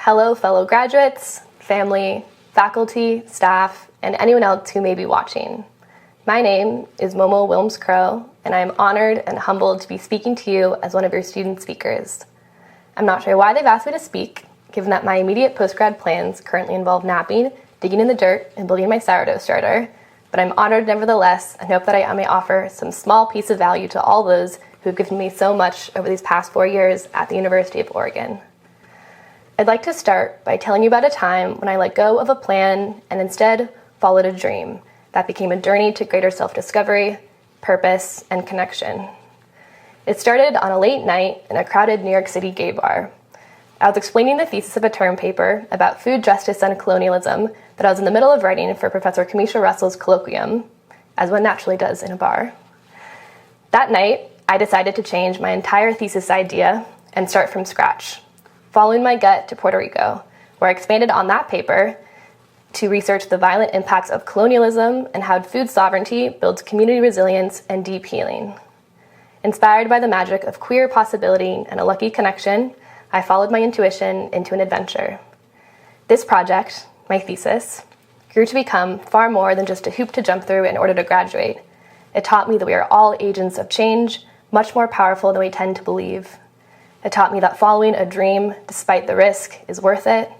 Hello, fellow graduates, family, faculty, staff, and anyone else who may be watching. My name is Momo Wilms-Crowe, and I am honored and humbled to be speaking to you as one of your student speakers. I'm not sure why they've asked me to speak, given that my immediate postgrad plans currently involve napping, digging in the dirt, and building my sourdough starter, but I'm honored nevertheless and hope that I may offer some small piece of value to all those who have given me so much over these past 4 years at the University of Oregon. I'd like to start by telling you about a time when I let go of a plan and instead followed a dream that became a journey to greater self-discovery, purpose, and connection. It started on a late night in a crowded New York City gay bar. I was explaining the thesis of a term paper about food justice and colonialism that I was in the middle of writing for Professor Kamisha Russell's colloquium, as one naturally does in a bar. That night, I decided to change my entire thesis idea and start from scratch, following my gut to Puerto Rico, where I expanded on that paper to research the violent impacts of colonialism and how food sovereignty builds community resilience and deep healing. Inspired by the magic of queer possibility and a lucky connection, I followed my intuition into an adventure. This project, my thesis, grew to become far more than just a hoop to jump through in order to graduate. It taught me that we are all agents of change, much more powerful than we tend to believe. It taught me that following a dream, despite the risk, is worth it.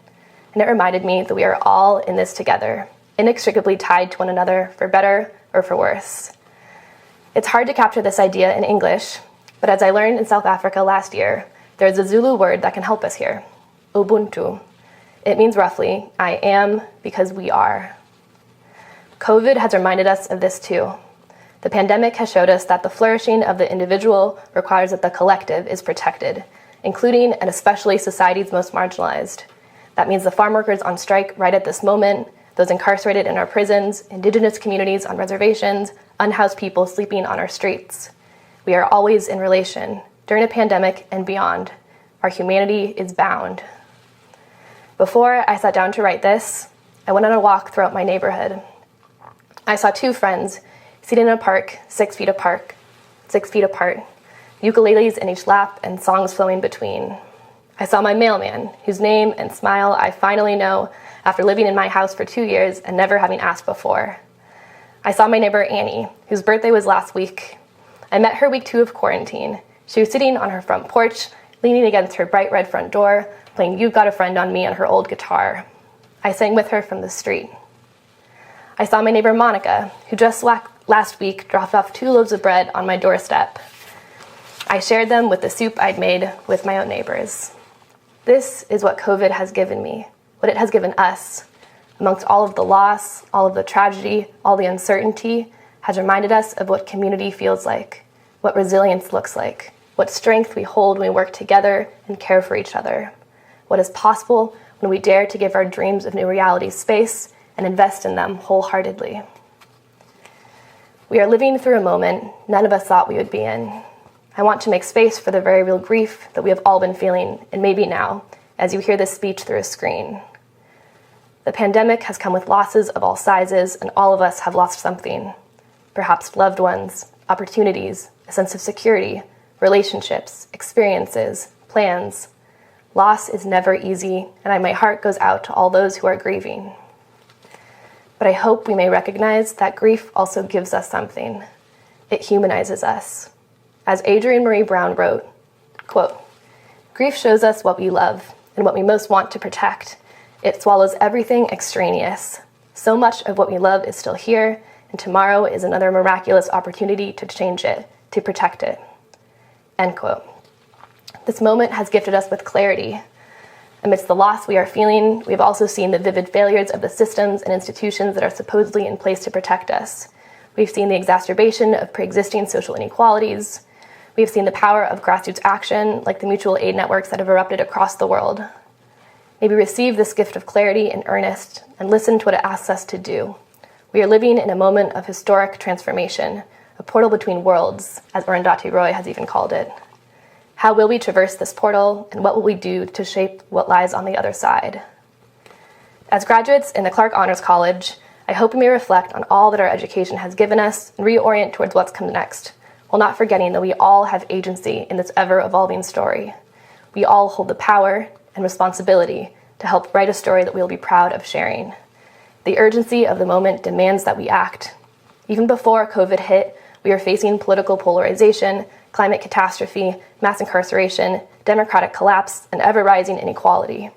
And it reminded me that we are all in this together, inextricably tied to one another, for better or for worse. It's hard to capture this idea in English, but as I learned in South Africa last year, there is a Zulu word that can help us here, Ubuntu. It means roughly, I am because we are. COVID has reminded us of this too. The pandemic has showed us that the flourishing of the individual requires that the collective is protected, including and especially society's most marginalized. That means the farm workers on strike right at this moment, those incarcerated in our prisons, indigenous communities on reservations, unhoused people sleeping on our streets. We are always in relation, during a pandemic and beyond. Our humanity is bound. Before I sat down to write this, I went on a walk throughout my neighborhood. I saw two friends sitting in a park 6 feet apart, ukuleles in each lap and songs flowing between. I saw my mailman, whose name and smile I finally know after living in my house for 2 years and never having asked before. I saw my neighbor Annie, whose birthday was last week. I met her week 2 of quarantine. She was sitting on her front porch, leaning against her bright red front door, playing You've Got a Friend on Me on her old guitar. I sang with her from the street. I saw my neighbor Monica, who just last week dropped off 2 loaves of bread on my doorstep. I shared them with the soup I'd made with my own neighbors. This is what COVID has given me, what it has given us. Amongst all of the loss, all of the tragedy, all the uncertainty, has reminded us of what community feels like, what resilience looks like, what strength we hold when we work together and care for each other, what is possible when we dare to give our dreams of new realities space and invest in them wholeheartedly. We are living through a moment none of us thought we would be in. I want to make space for the very real grief that we have all been feeling, and maybe now, as you hear this speech through a screen. The pandemic has come with losses of all sizes, and all of us have lost something. Perhaps loved ones, opportunities, a sense of security, relationships, experiences, plans. Loss is never easy, and my heart goes out to all those who are grieving. But I hope we may recognize that grief also gives us something. It humanizes us. As Adrienne Marie Brown wrote, quote, "Grief shows us what we love and what we most want to protect. It swallows everything extraneous. So much of what we love is still here, and tomorrow is another miraculous opportunity to change it, to protect it." End quote. This moment has gifted us with clarity. Amidst the loss we are feeling, we have also seen the vivid failures of the systems and institutions that are supposedly in place to protect us. We've seen the exacerbation of pre-existing social inequalities. We have seen the power of grassroots action, like the mutual aid networks that have erupted across the world. May we receive this gift of clarity in earnest and listen to what it asks us to do. We are living in a moment of historic transformation, a portal between worlds, as Arundhati Roy has even called it. How will we traverse this portal, and what will we do to shape what lies on the other side? As graduates in the Clark Honors College, I hope we may reflect on all that our education has given us and reorient towards what's come next, while not forgetting that we all have agency in this ever-evolving story. We all hold the power and responsibility to help write a story that we'll be proud of sharing. The urgency of the moment demands that we act. Even before COVID hit, we are facing political polarization, climate catastrophe, mass incarceration, democratic collapse, and ever-rising inequality.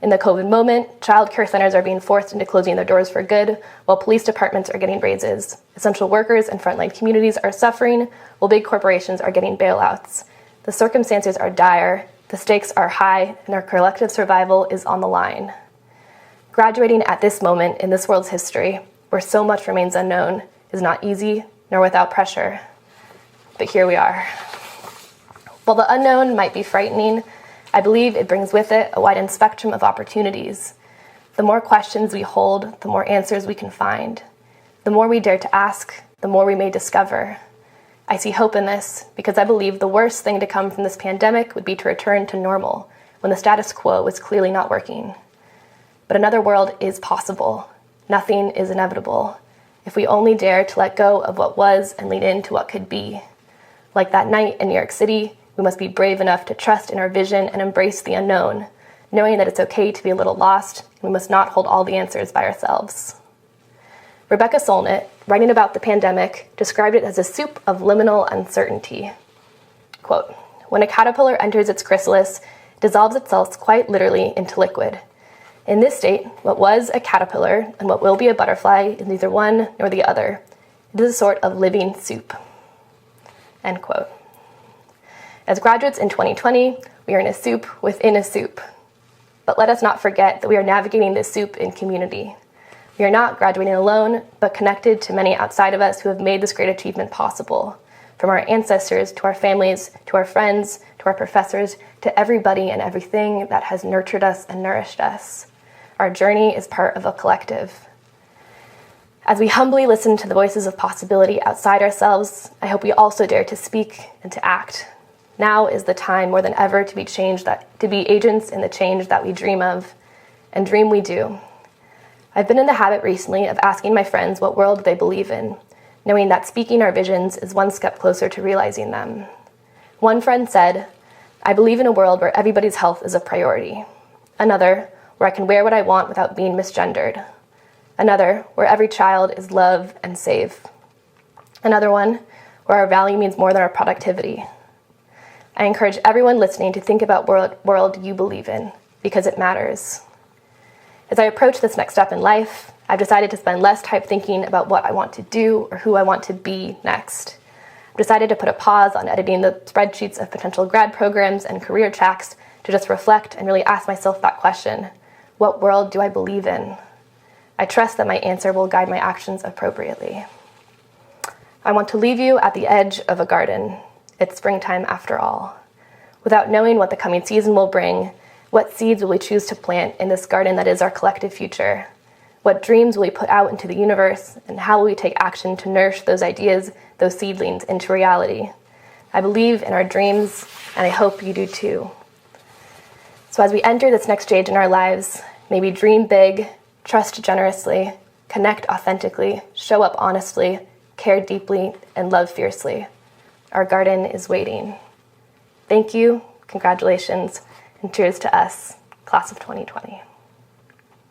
In the COVID moment, child care centers are being forced into closing their doors for good, while police departments are getting raises. Essential workers and frontline communities are suffering, while big corporations are getting bailouts. The circumstances are dire, the stakes are high, and our collective survival is on the line. Graduating at this moment in this world's history, where so much remains unknown, is not easy nor without pressure. But here we are. While the unknown might be frightening, I believe it brings with it a widened spectrum of opportunities. The more questions we hold, the more answers we can find. The more we dare to ask, the more we may discover. I see hope in this because I believe the worst thing to come from this pandemic would be to return to normal when the status quo was clearly not working. But another world is possible. Nothing is inevitable. If we only dare to let go of what was and lean into what could be. Like that night in New York City, we must be brave enough to trust in our vision and embrace the unknown, knowing that it's okay to be a little lost, and we must not hold all the answers by ourselves. Rebecca Solnit, writing about the pandemic, described it as a soup of liminal uncertainty. Quote, "When a caterpillar enters its chrysalis, it dissolves itself quite literally into liquid. In this state, what was a caterpillar and what will be a butterfly is neither one nor the other. It is a sort of living soup." End quote. As graduates in 2020, we are in a soup within a soup. But let us not forget that we are navigating this soup in community. We are not graduating alone, but connected to many outside of us who have made this great achievement possible. From our ancestors, to our families, to our friends, to our professors, to everybody and everything that has nurtured us and nourished us. Our journey is part of a collective. As we humbly listen to the voices of possibility outside ourselves, I hope we also dare to speak and to act. Now is the time more than ever to be agents in the change that we dream of, and dream we do. I've been in the habit recently of asking my friends what world they believe in, knowing that speaking our visions is one step closer to realizing them. One friend said, "I believe in a world where everybody's health is a priority." Another, where I can wear what I want without being misgendered. Another, where every child is loved and safe. Another one, where our value means more than our productivity. I encourage everyone listening to think about world you believe in, because it matters. As I approach this next step in life, I've decided to spend less time thinking about what I want to do or who I want to be next. I've decided to put a pause on editing the spreadsheets of potential grad programs and career tracks to just reflect and really ask myself that question: what world do I believe in? I trust that my answer will guide my actions appropriately. I want to leave you at the edge of a garden. It's springtime after all. Without knowing what the coming season will bring, what seeds will we choose to plant in this garden that is our collective future? What dreams will we put out into the universe, and how will we take action to nourish those ideas, those seedlings, into reality? I believe in our dreams, and I hope you do too. So as we enter this next stage in our lives, may we dream big, trust generously, connect authentically, show up honestly, care deeply, and love fiercely. Our garden is waiting. Thank you, congratulations, and cheers to us, class of 2020.